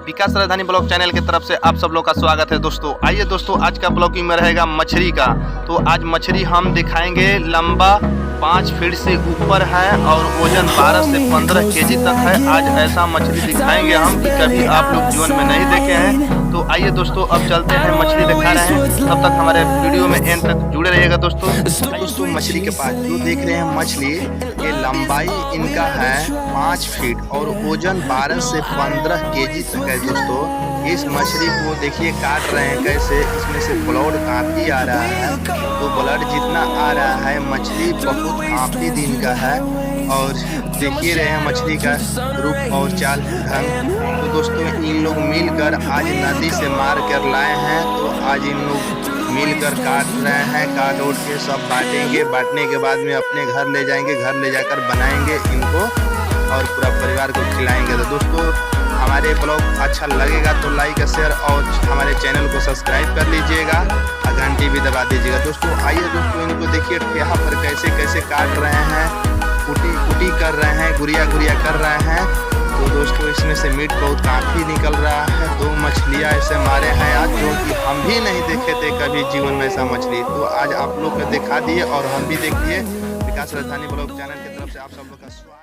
विकास राजधानी blog channel की तरफ से आप सब लोग का स्वागत है दोस्तों। आइए दोस्तों, आज का ब्लॉगिंग में रहेगा मछली का। तो आज मछली हम दिखाएंगे, लंबा 5 फीट से ऊपर है और वजन 12 से 15 केजी तक है। आज ऐसा मछली दिखाएंगे हम कि कभी आप लोग जीवन में नहीं देखे हैं। तो आइए दोस्तों, अब चलते हैं, मछली दिखा रहे हैं। तब तक हमारे वीडियो में एंड तक जुड़े रहिएगा दोस्तों। मछली के पास जो देख रहे हैं मछली, ये लंबाई इनका है 5 फीट और वजन 12 से 15 केजी तक है दोस्तों। इस मछली को देखिए काट रहे हैं कैसे, इसमें से ब्लड काफी आ रहा है। तो ब्लड जितना आ रहा है, मछली बहुत काफी दिन का है। और देखिए रहे हैं मछली का रूप और चाल ढंग। तो दोस्तों, इन लोग मिलकर आज नदी से मार कर लाए हैं। तो आज इन लोग मिलकर काट रहे हैं, काट उठ के सब बांटेंगे। बांटने के बाद में अपने घर ले जाएंगे, घर ले जाकर बनाएंगे इनको और पूरा परिवार को खिलाएंगे। तो दोस्तों, हमारे ब्लॉग अच्छा लगेगा तो लाइक शेयर और हमारे चैनल को सब्सक्राइब कर लीजिएगा और घंटी भी दबा दीजिएगा। दोस्तों आइए दोस्तों, इनको देखिए ठेहा पर कैसे कैसे काट रहे हैं, कुटी कर रहे हैं, गुड़िया कर रहे हैं। तो दोस्तों, इसमें से मीट बहुत काफ़ी निकल रहा है। 2 मछलियाँ ऐसे मारे हैं आज, जो कि हम भी नहीं देखे थे कभी जीवन में ऐसा मछली। तो आज आप लोग को दिखा दिए और हम भी देख लिए। विकास राजधानी ब्लॉग चैनल की तरफ से आप सब लोग का स्वागत।